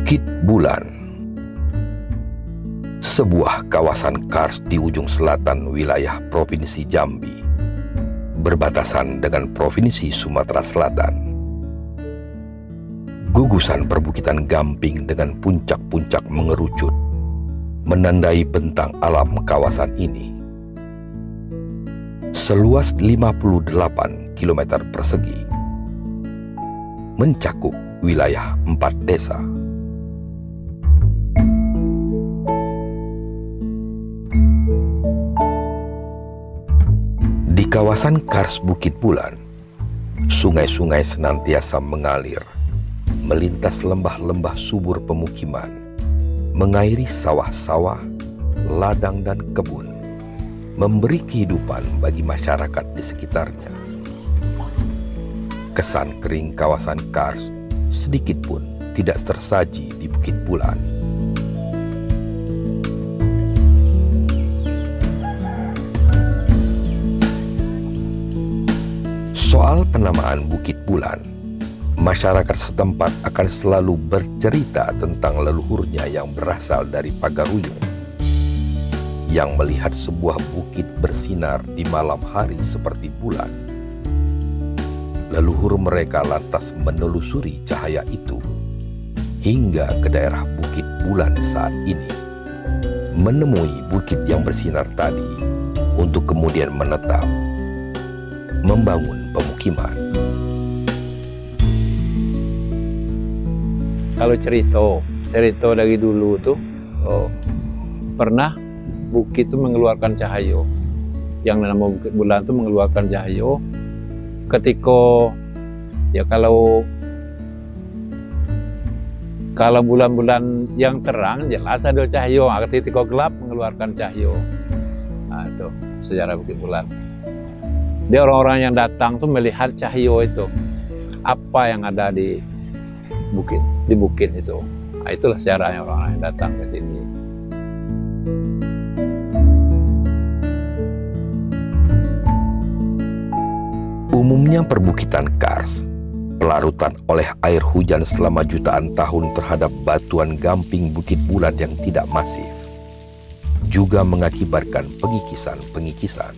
Bukit Bulan, sebuah kawasan kars di ujung selatan wilayah Provinsi Jambi, berbatasan dengan Provinsi Sumatera Selatan. Gugusan perbukitan gamping dengan puncak-puncak mengerucut menandai bentang alam kawasan ini. Seluas 58 km persegi, mencakup wilayah 4 desa. Di kawasan kars Bukit Bulan, sungai-sungai senantiasa mengalir, melintas lembah-lembah subur pemukiman, mengairi sawah-sawah, ladang dan kebun, memberi kehidupan bagi masyarakat di sekitarnya. Kesan kering kawasan kars sedikit pun tidak tersaji di Bukit Bulan. Soal penamaan Bukit Bulan, masyarakat setempat akan selalu bercerita tentang leluhurnya yang berasal dari Pagaruyung, yang melihat sebuah bukit bersinar di malam hari seperti bulan. Leluhur mereka lantas menelusuri cahaya itu hingga ke daerah Bukit Bulan saat ini, menemui bukit yang bersinar tadi untuk kemudian menetap, membangun pemukiman. Kalau cerita dari dulu tuh, pernah bukit itu mengeluarkan cahaya. Yang nama Bukit Bulan itu mengeluarkan cahaya. Ketika ya kalau bulan-bulan yang terang jelas ada cahaya. Ketika gelap mengeluarkan cahaya. Nah, itu sejarah Bukit Bulan. Dia orang-orang yang datang tuh melihat cahaya itu, apa yang ada di bukit itu. Nah, itulah sejarahnya orang-orang yang datang ke sini. Umumnya perbukitan kars, pelarutan oleh air hujan selama jutaan tahun terhadap batuan gamping Bukit Bulan yang tidak masif, juga mengakibatkan pengikisan,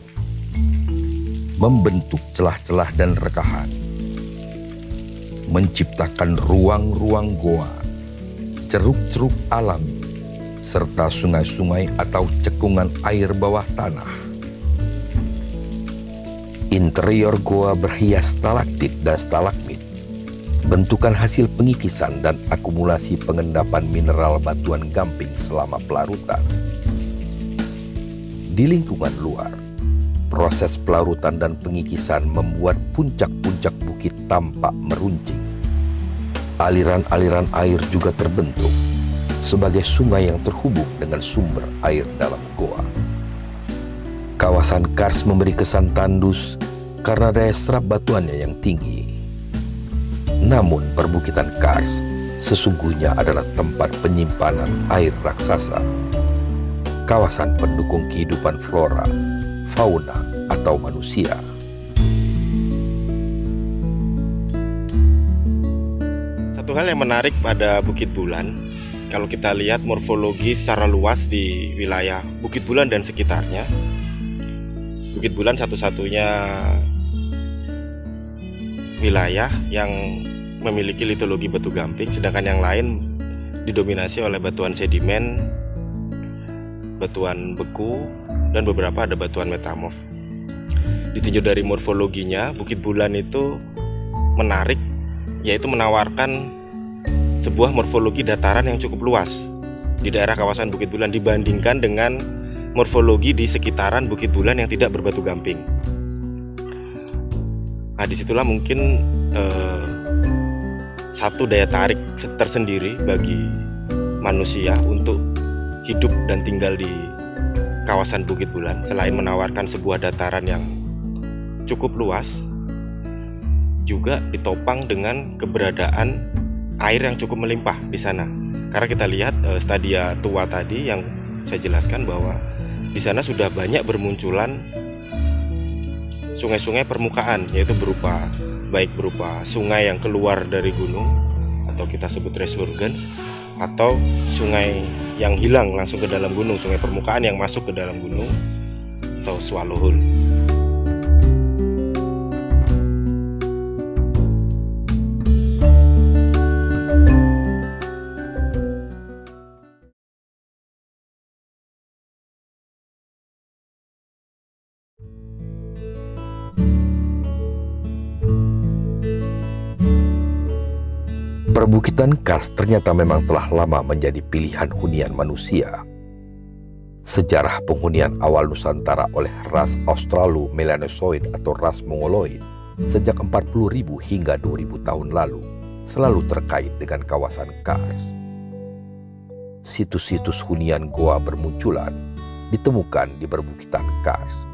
membentuk celah-celah dan rekahan, menciptakan ruang-ruang goa, ceruk-ceruk alami, serta sungai-sungai atau cekungan air bawah tanah. Interior goa berhias stalaktit dan stalagmit, bentukan hasil pengikisan dan akumulasi pengendapan mineral batuan gamping selama pelarutan. Di lingkungan luar, proses pelarutan dan pengikisan membuat puncak-puncak bukit tampak meruncing. Aliran-aliran air juga terbentuk sebagai sungai yang terhubung dengan sumber air dalam goa. Kawasan kars memberi kesan tandus karena daya serap batuannya yang tinggi. Namun perbukitan kars sesungguhnya adalah tempat penyimpanan air raksasa, kawasan pendukung kehidupan flora, fauna, atau manusia. Satu hal yang menarik pada Bukit Bulan, kalau kita lihat morfologi secara luas di wilayah Bukit Bulan dan sekitarnya, Bukit Bulan satu-satunya wilayah yang memiliki litologi batu gamping, sedangkan yang lain didominasi oleh batuan sedimen, batuan beku, dan beberapa ada batuan metamorf. Ditinjau dari morfologinya, Bukit Bulan itu menarik, yaitu menawarkan sebuah morfologi dataran yang cukup luas di daerah kawasan Bukit Bulan dibandingkan dengan morfologi di sekitaran Bukit Bulan yang tidak berbatu gamping. Nah, disitulah mungkin satu daya tarik tersendiri bagi manusia untuk hidup dan tinggal di kawasan Bukit Bulan. Selain menawarkan sebuah dataran yang cukup luas, juga ditopang dengan keberadaan air yang cukup melimpah di sana. Karena kita lihat stadia tua tadi yang saya jelaskan bahwa di sana sudah banyak bermunculan sungai-sungai permukaan, yaitu baik berupa sungai yang keluar dari gunung atau kita sebut resurgens, atau sungai yang hilang langsung ke dalam gunung, sungai permukaan yang masuk ke dalam gunung, atau swallow hole. Perbukitan Kars ternyata memang telah lama menjadi pilihan hunian manusia. Sejarah penghunian awal Nusantara oleh ras Australo-Melanozoid atau ras Mongoloid sejak 40.000 hingga 2.000 tahun lalu selalu terkait dengan kawasan Kars. Situs-situs hunian goa bermunculan ditemukan di perbukitan Kars.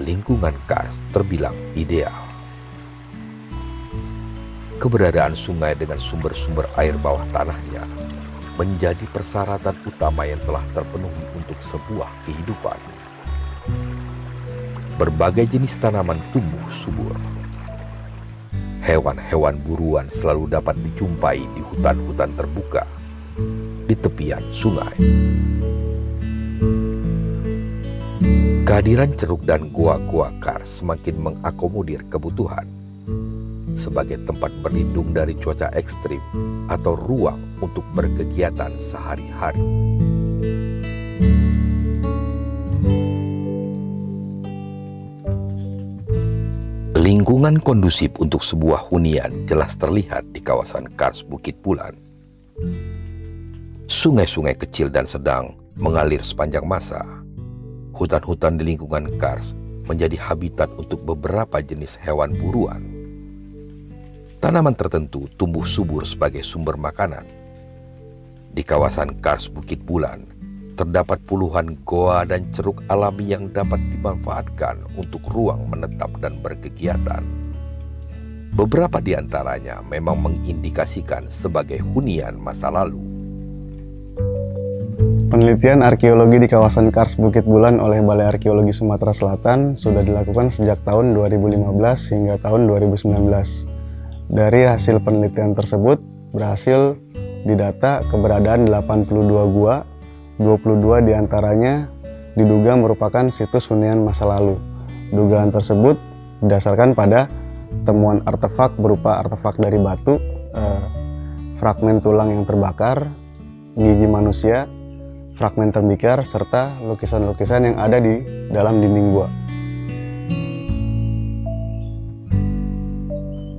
Lingkungan Kars terbilang ideal. Keberadaan sungai dengan sumber-sumber air bawah tanahnya menjadi persyaratan utama yang telah terpenuhi untuk sebuah kehidupan. Berbagai jenis tanaman tumbuh subur. Hewan-hewan buruan selalu dapat dijumpai di hutan-hutan terbuka di tepian sungai. Kehadiran ceruk dan goa-goa Kars semakin mengakomodir kebutuhan sebagai tempat berlindung dari cuaca ekstrim atau ruang untuk berkegiatan sehari-hari. Lingkungan kondusif untuk sebuah hunian jelas terlihat di kawasan Kars Bukit Bulan. Sungai-sungai kecil dan sedang mengalir sepanjang masa. Hutan-hutan di lingkungan Kars menjadi habitat untuk beberapa jenis hewan buruan. Tanaman tertentu tumbuh subur sebagai sumber makanan. Di kawasan Kars Bukit Bulan, terdapat puluhan goa dan ceruk alami yang dapat dimanfaatkan untuk ruang menetap dan berkegiatan. Beberapa di antaranya memang mengindikasikan sebagai hunian masa lalu. Penelitian arkeologi di kawasan Kars Bukit Bulan oleh Balai Arkeologi Sumatera Selatan sudah dilakukan sejak tahun 2015 hingga tahun 2019. Dari hasil penelitian tersebut, berhasil didata keberadaan 82 gua, 22 diantaranya diduga merupakan situs hunian masa lalu. Dugaan tersebut didasarkan pada temuan artefak berupa artefak dari batu, fragmen tulang yang terbakar, gigi manusia, fragmen tembikar, serta lukisan-lukisan yang ada di dalam dinding gua.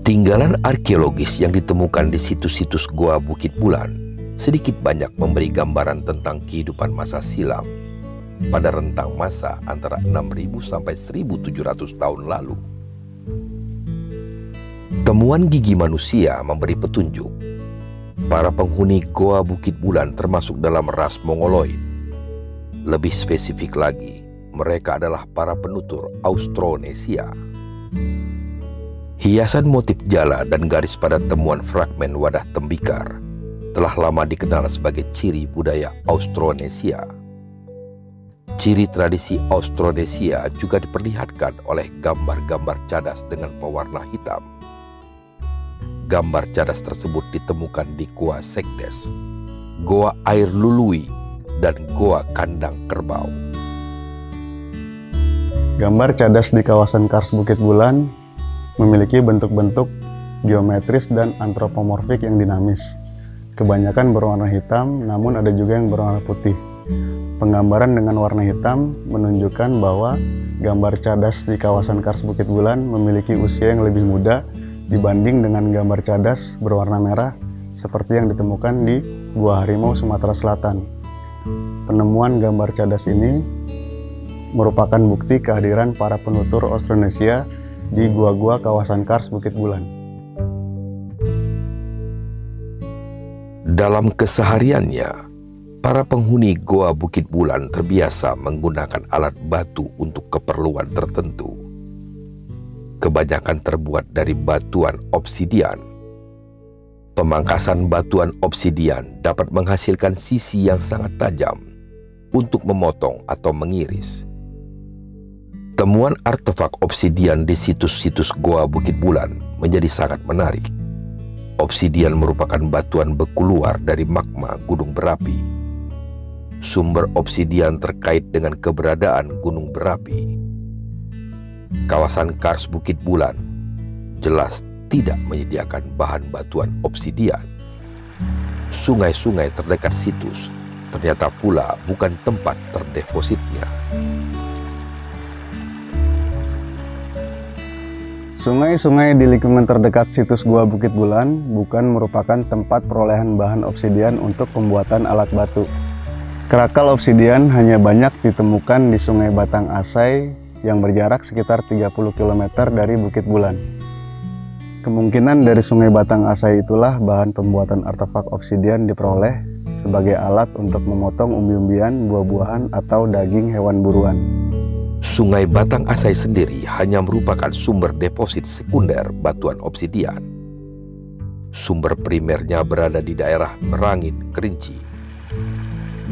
Tinggalan arkeologis yang ditemukan di situs-situs goa Bukit Bulan sedikit banyak memberi gambaran tentang kehidupan masa silam pada rentang masa antara 6.000 sampai 1.700 tahun lalu. Temuan gigi manusia memberi petunjuk para penghuni goa Bukit Bulan termasuk dalam ras Mongoloid. Lebih spesifik lagi, mereka adalah para penutur Austronesia. Hiasan motif jala dan garis pada temuan fragmen wadah tembikar telah lama dikenal sebagai ciri budaya Austronesia. Ciri tradisi Austronesia juga diperlihatkan oleh gambar-gambar cadas dengan pewarna hitam. Gambar cadas tersebut ditemukan di Goa Sekdes, Goa Air Lului, dan Goa Kandang Kerbau. Gambar cadas di kawasan Kars Bukit Bulan memiliki bentuk-bentuk geometris dan antropomorfik yang dinamis. Kebanyakan berwarna hitam, namun ada juga yang berwarna putih. Penggambaran dengan warna hitam menunjukkan bahwa gambar cadas di kawasan Kars Bukit Bulan memiliki usia yang lebih muda dibanding dengan gambar cadas berwarna merah seperti yang ditemukan di Gua Harimau, Sumatera Selatan. Penemuan gambar cadas ini merupakan bukti kehadiran para penutur Austronesia di gua-gua kawasan Kars Bukit Bulan. Dalam kesehariannya, para penghuni goa Bukit Bulan terbiasa menggunakan alat batu untuk keperluan tertentu. Kebanyakan terbuat dari batuan obsidian. Pemangkasan batuan obsidian dapat menghasilkan sisi yang sangat tajam untuk memotong atau mengiris. Temuan artefak obsidian di situs-situs goa Bukit Bulan menjadi sangat menarik. Obsidian merupakan batuan beku luar dari magma gunung berapi. Sumber obsidian terkait dengan keberadaan gunung berapi. Kawasan Kars Bukit Bulan jelas tidak menyediakan bahan batuan obsidian. Sungai-sungai terdekat situs ternyata pula bukan tempat terdepositnya. Sungai-sungai di lingkungan terdekat situs Gua Bukit Bulan bukan merupakan tempat perolehan bahan obsidian untuk pembuatan alat batu. Kerakal obsidian hanya banyak ditemukan di Sungai Batang Asai yang berjarak sekitar 30 km dari Bukit Bulan. Kemungkinan dari Sungai Batang Asai itulah bahan pembuatan artefak obsidian diperoleh sebagai alat untuk memotong umbi-umbian, buah-buahan, atau daging hewan buruan. Sungai Batang Asai sendiri hanya merupakan sumber deposit sekunder batuan obsidian. Sumber primernya berada di daerah Merangin, Kerinci.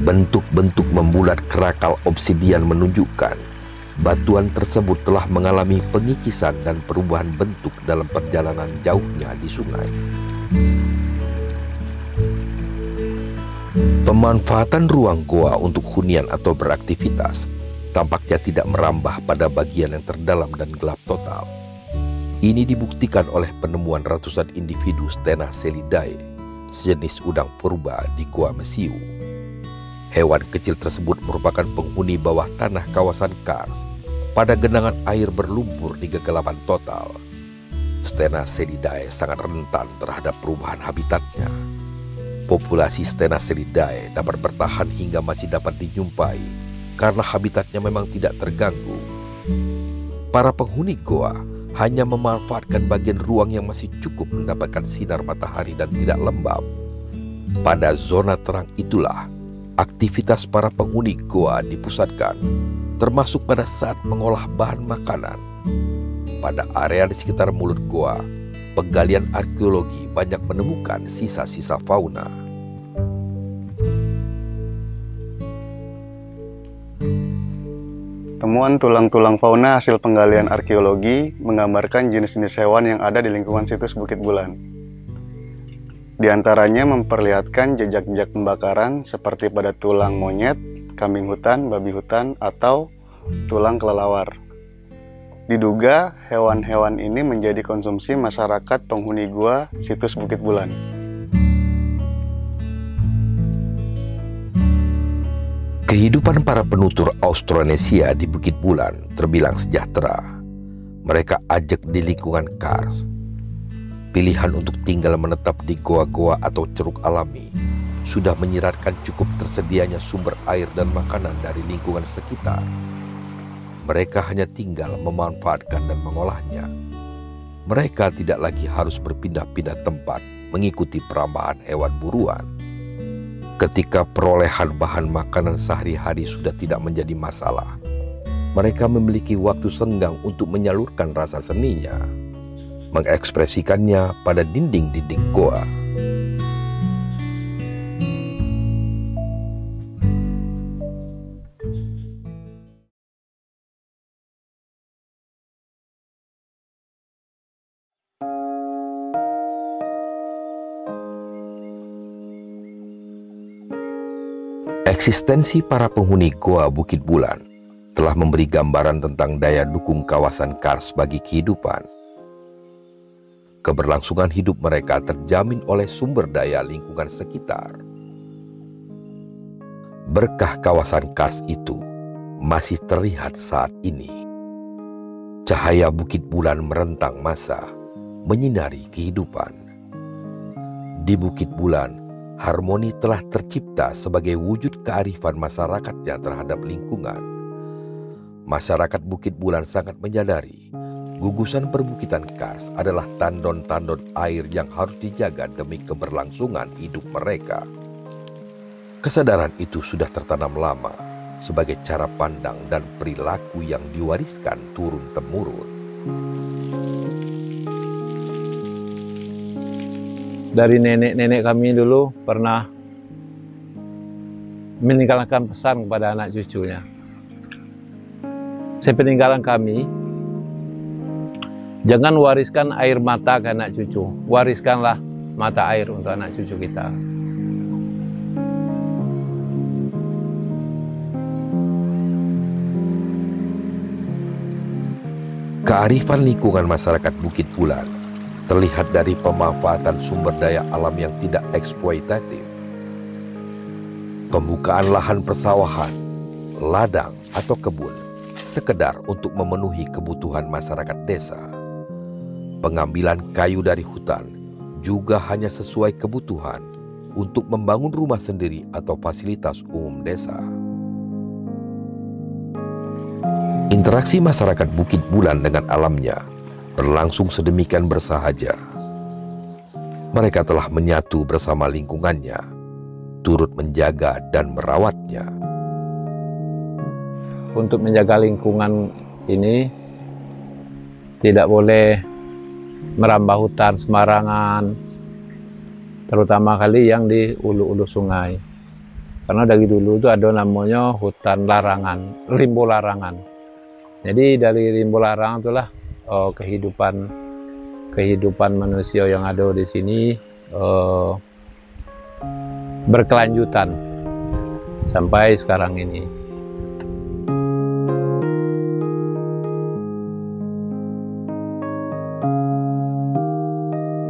Bentuk-bentuk membulat kerakal obsidian menunjukkan batuan tersebut telah mengalami pengikisan dan perubahan bentuk dalam perjalanan jauhnya di sungai. Pemanfaatan ruang goa untuk hunian atau beraktivitas tampaknya tidak merambah pada bagian yang terdalam dan gelap total. Ini dibuktikan oleh penemuan ratusan individu Stenacelidae, sejenis udang purba di Gua Mesiu. Hewan kecil tersebut merupakan penghuni bawah tanah kawasan Kars pada genangan air berlumpur di kegelapan total. Stenacelidae sangat rentan terhadap perubahan habitatnya. Populasi Stenacelidae dapat bertahan hingga masih dapat dijumpai karena habitatnya memang tidak terganggu. Para penghuni goa hanya memanfaatkan bagian ruang yang masih cukup mendapatkan sinar matahari dan tidak lembab. Pada zona terang itulah aktivitas para penghuni goa dipusatkan, termasuk pada saat mengolah bahan makanan. Pada area di sekitar mulut goa, penggalian arkeologi banyak menemukan sisa-sisa fauna. Temuan tulang-tulang fauna hasil penggalian arkeologi menggambarkan jenis-jenis hewan yang ada di lingkungan situs Bukit Bulan. Di antaranya memperlihatkan jejak-jejak pembakaran seperti pada tulang monyet, kambing hutan, babi hutan, atau tulang kelelawar. Diduga hewan-hewan ini menjadi konsumsi masyarakat penghuni gua situs Bukit Bulan. Kehidupan para penutur Austronesia di Bukit Bulan terbilang sejahtera. Mereka ajak di lingkungan Kars. Pilihan untuk tinggal menetap di goa-goa atau ceruk alami sudah menyiratkan cukup tersedianya sumber air dan makanan dari lingkungan sekitar. Mereka hanya tinggal memanfaatkan dan mengolahnya. Mereka tidak lagi harus berpindah-pindah tempat mengikuti perambahan hewan buruan. Ketika perolehan bahan makanan sehari-hari sudah tidak menjadi masalah, mereka memiliki waktu senggang untuk menyalurkan rasa seninya, mengekspresikannya pada dinding-dinding goa. Eksistensi para penghuni goa Bukit Bulan telah memberi gambaran tentang daya dukung kawasan Kars bagi kehidupan. Keberlangsungan hidup mereka terjamin oleh sumber daya lingkungan sekitar. Berkah kawasan Kars itu masih terlihat saat ini. Cahaya Bukit Bulan merentang masa, menyinari kehidupan. Di Bukit Bulan, harmoni telah tercipta sebagai wujud kearifan masyarakatnya terhadap lingkungan. Masyarakat Bukit Bulan sangat menyadari gugusan perbukitan Kars adalah tandon-tandon air yang harus dijaga demi keberlangsungan hidup mereka. Kesadaran itu sudah tertanam lama sebagai cara pandang dan perilaku yang diwariskan turun-temurun. Dari nenek-nenek kami dulu pernah meninggalkan pesan kepada anak cucunya. Sepeninggalan kami, jangan wariskan air mata ke anak cucu, wariskanlah mata air untuk anak cucu kita. Kearifan lingkungan masyarakat Bukit Bulan terlihat dari pemanfaatan sumber daya alam yang tidak eksploitatif, pembukaan lahan persawahan, ladang atau kebun sekedar untuk memenuhi kebutuhan masyarakat desa. Pengambilan kayu dari hutan juga hanya sesuai kebutuhan untuk membangun rumah sendiri atau fasilitas umum desa. Interaksi masyarakat Bukit Bulan dengan alamnya berlangsung sedemikian bersahaja. Mereka telah menyatu bersama lingkungannya, turut menjaga dan merawatnya. Untuk menjaga lingkungan ini tidak boleh merambah hutan sembarangan, terutama kali yang di ulu-ulu sungai. Karena dari dulu itu ada namanya hutan larangan, rimbo larangan. Jadi dari rimbo larangan itulah kehidupan manusia yang ada di sini berkelanjutan sampai sekarang ini.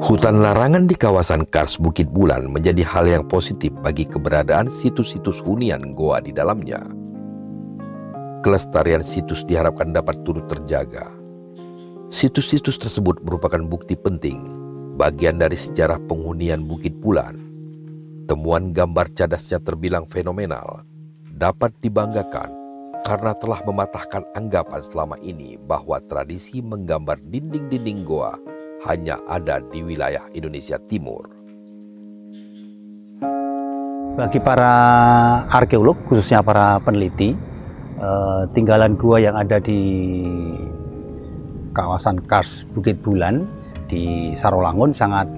Hutan larangan di kawasan Kars Bukit Bulan menjadi hal yang positif bagi keberadaan situs-situs hunian goa di dalamnya. Kelestarian situs diharapkan dapat turut terjaga. Situs-situs tersebut merupakan bukti penting, bagian dari sejarah penghunian Bukit Bulan. Temuan gambar cadasnya terbilang fenomenal, dapat dibanggakan karena telah mematahkan anggapan selama ini bahwa tradisi menggambar dinding-dinding goa hanya ada di wilayah Indonesia Timur. Bagi para arkeolog, khususnya para peneliti, tinggalan gua yang ada di kawasan Kars Bukit Bulan di Sarolangun sangat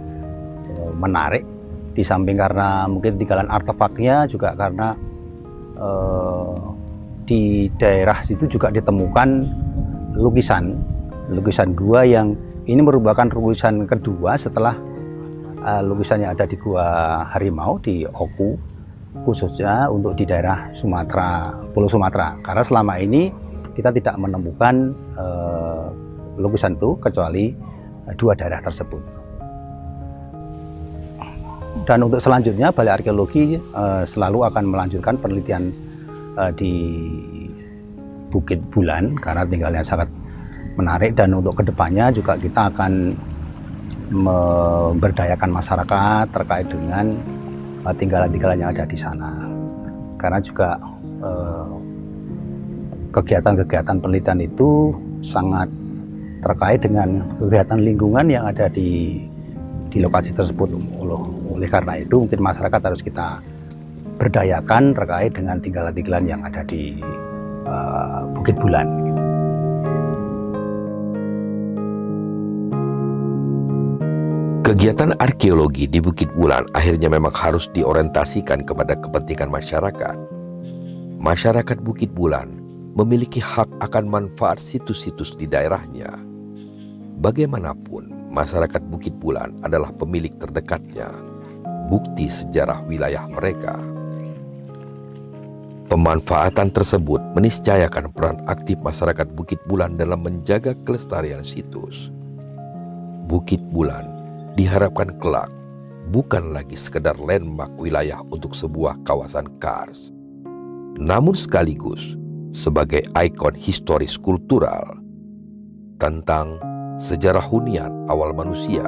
menarik. Di samping karena mungkin tinggalan artefaknya, juga karena di daerah situ juga ditemukan lukisan gua yang ini merupakan lukisan kedua setelah lukisan yang ada di Gua Harimau di Oku, khususnya untuk di daerah Sumatera, Pulau Sumatera. Karena selama ini kita tidak menemukan lukisan itu kecuali dua daerah tersebut. Dan untuk selanjutnya Balai Arkeologi selalu akan melanjutkan penelitian di Bukit Bulan karena tinggalnya sangat menarik, dan untuk kedepannya juga kita akan memberdayakan masyarakat terkait dengan tinggalan-tinggalan yang ada di sana. Karena juga kegiatan-kegiatan penelitian itu sangat terkait dengan kegiatan lingkungan yang ada di lokasi tersebut. Oleh karena itu mungkin masyarakat harus kita berdayakan terkait dengan tinggalan-tinggalan yang ada di Bukit Bulan. Kegiatan arkeologi di Bukit Bulan akhirnya memang harus diorientasikan kepada kepentingan masyarakat. Masyarakat Bukit Bulan memiliki hak akan manfaat situs-situs di daerahnya. Bagaimanapun, masyarakat Bukit Bulan adalah pemilik terdekatnya, bukti sejarah wilayah mereka. Pemanfaatan tersebut meniscayakan peran aktif masyarakat Bukit Bulan dalam menjaga kelestarian situs. Bukit Bulan diharapkan kelak bukan lagi sekedar landmark wilayah untuk sebuah kawasan Kars, namun sekaligus sebagai ikon historis kultural tentang sejarah hunian awal manusia